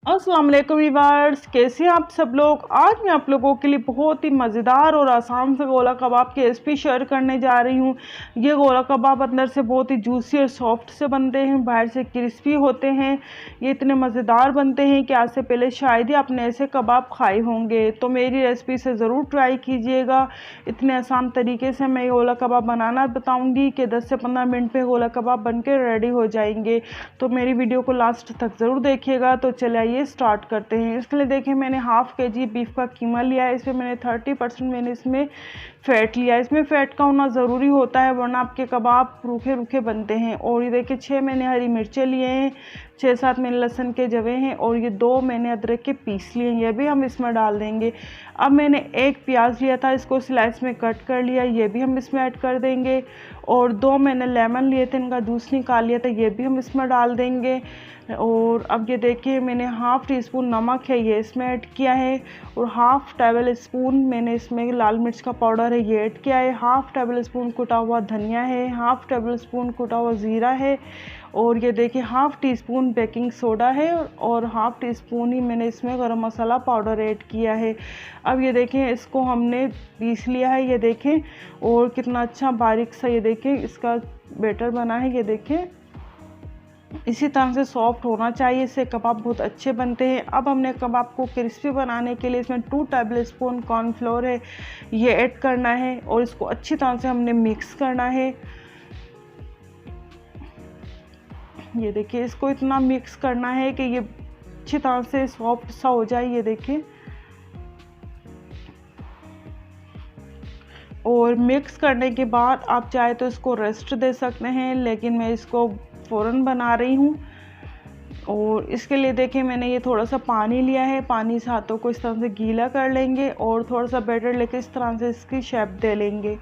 अस्सलाम वालेकुम व्यूअर्स, कैसे हैं आप सब लोग। आज मैं आप लोगों के लिए बहुत ही मज़ेदार और आसान से गोला कबाब की रेसिपी शेयर करने जा रही हूँ। ये गोला कबाब अंदर से बहुत ही जूसी और सॉफ्ट से बनते हैं, बाहर से क्रिस्पी होते हैं। ये इतने मज़ेदार बनते हैं कि आज से पहले शायद ही आपने ऐसे कबाब खाए होंगे। तो मेरी रेसिपी से ज़रूर ट्राई कीजिएगा। इतने आसान तरीके से मैं गोला कबाब बनाना बताऊँगी कि 10 से 15 मिनट में गोला कबाब बन के रेडी हो जाएंगे। तो मेरी वीडियो को लास्ट तक ज़रूर देखिएगा। तो चलिए ये स्टार्ट करते हैं। इसके लिए देखिए मैंने हाफ केजी बीफ का कीमा लिया है। इसमें मैंने 30% मैंने इसमें फ़ैट लिया है। इसमें फ़ैट का होना ज़रूरी होता है, वरना आपके कबाब रूखे रूखे बनते हैं। और ये देखिए 6 मैंने हरी मिर्चें लिए हैं, 6-7 मैंने लहसुन के जवे हैं और ये 2 मैंने अदरक के पीस लिए हैं, ये भी हम इसमें डाल देंगे। अब मैंने एक प्याज लिया था, इसको स्लाइस में कट कर लिया, ये भी हम इसमें ऐड कर देंगे। और 2 मैंने लेमन लिए थे, इनका जूस निकाल लिया था, ये भी हम इसमें डाल देंगे। और अब ये देखिए मैंने हाफ़ टी स्पून नमक है ये इसमें ऐड किया है। और हाफ़ टेबल स्पून मैंने इसमें लाल मिर्च का पाउडर है ये ऐड किया है। हाफ़ टेबल स्पून कुटा हुआ धनिया है, हाफ़ टेबल स्पून कुटा हुआ ज़ीरा है। और ये देखिए half tea spoon baking soda है और हाफ़ टी स्पून ही मैंने इसमें गरम मसाला पाउडर ऐड किया है। अब ये देखें इसको हमने पीस लिया है, ये देखें। और कितना अच्छा बारीक सा ये देखें इसका बैटर बना है, ये देखें। इसी तरह से सॉफ्ट होना चाहिए, इससे कबाब बहुत अच्छे बनते हैं। अब हमने कबाब को क्रिस्पी बनाने के लिए इसमें 2 टेबल स्पून कॉर्नफ्लोर है ये ऐड करना है और इसको अच्छी तरह से हमने मिक्स करना है। ये देखिए इसको इतना मिक्स करना है कि ये अच्छी तरह से सॉफ्ट सा हो जाए, ये देखिए। और मिक्स करने के बाद आप चाहे तो इसको रेस्ट दे सकते हैं, लेकिन मैं इसको फ़ौरन बना रही हूँ। और इसके लिए देखिए मैंने ये थोड़ा सा पानी लिया है, पानी से हाथों को इस तरह से गीला कर लेंगे और थोड़ा सा बैटर लेके इस तरह से इसकी शेप दे लेंगे।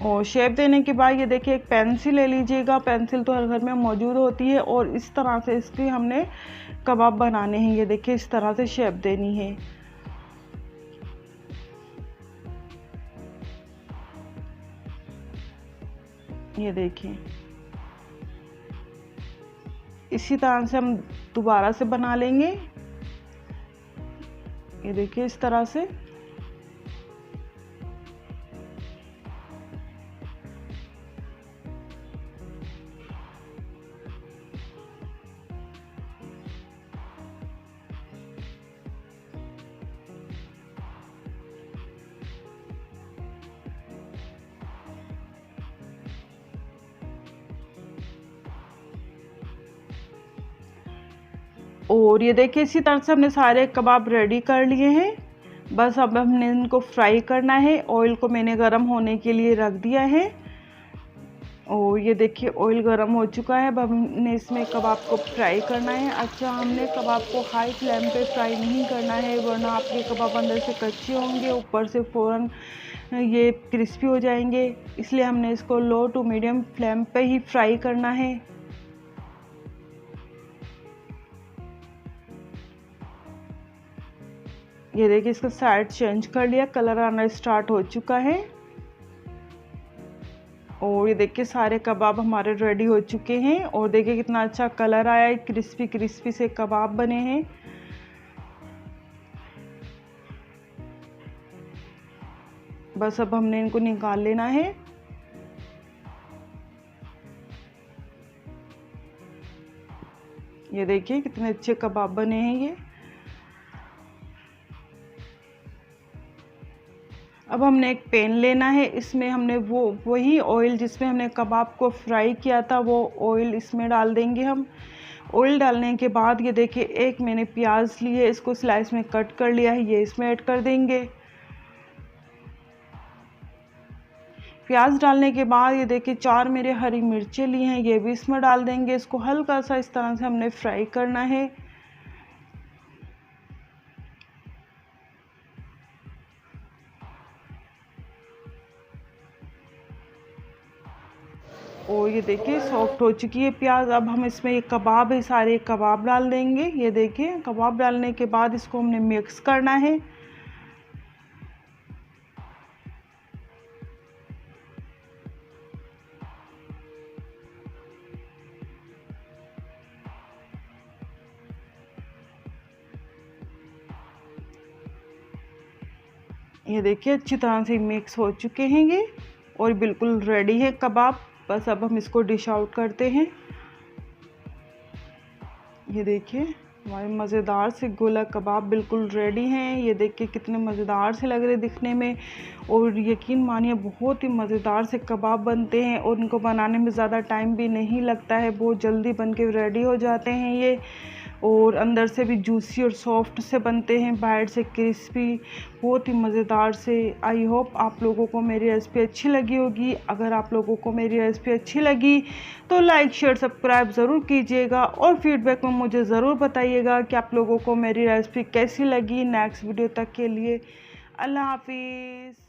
और शेप देने के बाद ये देखिए एक पेंसिल ले लीजिएगा, पेंसिल तो हर घर में मौजूद होती है। और इस तरह से इसकी हमने कबाब बनाने हैं, ये देखिए इस तरह से शेप देनी है। ये देखिए इसी तरह से हम दोबारा से बना लेंगे, ये देखिए इस तरह से। और ये देखिए इसी तरह से हमने सारे कबाब रेडी कर लिए हैं। बस अब हमने इनको फ्राई करना है। ऑयल को मैंने गरम होने के लिए रख दिया है और ये देखिए ऑयल गरम हो चुका है। अब हमने इसमें कबाब को फ्राई करना है। अच्छा, हमने कबाब को हाई फ्लेम पे फ्राई नहीं करना है, वरना आपके कबाब अंदर से कच्चे होंगे, ऊपर से फ़ौरन ये क्रिस्पी हो जाएंगे। इसलिए हमने इसको लो टू मीडियम फ्लेम पे ही फ्राई करना है। ये देखिए इसका साइड चेंज कर लिया, कलर आना स्टार्ट हो चुका है। और ये देखिए सारे कबाब हमारे रेडी हो चुके हैं और देखिए कितना अच्छा कलर आया है, क्रिस्पी क्रिस्पी से कबाब बने हैं। बस अब हमने इनको निकाल लेना है। ये देखिए कितने अच्छे कबाब बने हैं ये। अब हमने एक पैन लेना है, इसमें हमने वही ऑयल जिसमें हमने कबाब को फ्राई किया था वो ऑयल इसमें डाल देंगे हम। ऑयल डालने के बाद ये देखिए एक मैंने प्याज ली है, इसको स्लाइस में कट कर लिया है, ये इसमें ऐड कर देंगे। प्याज डालने के बाद ये देखिए 4 मेरे हरी मिर्चें ली हैं, ये भी इसमें डाल देंगे। इसको हल्का सा इस तरह से हमने फ्राई करना है। और ये देखिए सॉफ्ट हो चुकी है प्याज। अब हम इसमें ये कबाब है, सारे कबाब डाल देंगे। ये देखिए कबाब डालने के बाद इसको हमने मिक्स करना है। ये देखिए अच्छी तरह से मिक्स हो चुके हैं ये, और बिल्कुल रेडी है कबाब। बस अब हम इसको डिश आउट करते हैं। ये देखिए हमारे मज़ेदार से गोला कबाब बिल्कुल रेडी हैं। ये देखिए कितने मज़ेदार से लग रहे दिखने में, और यकीन मानिए बहुत ही मज़ेदार से कबाब बनते हैं, और इनको बनाने में ज़्यादा टाइम भी नहीं लगता है, बहुत जल्दी बन के रेडी हो जाते हैं ये। और अंदर से भी जूसी और सॉफ्ट से बनते हैं, बाहर से क्रिस्पी, बहुत ही मज़ेदार से। आई होप आप लोगों को मेरी रेसिपी अच्छी लगी होगी। अगर आप लोगों को मेरी रेसिपी अच्छी लगी तो लाइक शेयर सब्सक्राइब ज़रूर कीजिएगा, और फीडबैक में मुझे ज़रूर बताइएगा कि आप लोगों को मेरी रेसिपी कैसी लगी। नेक्स्ट वीडियो तक के लिए अल्लाह हाफिज़।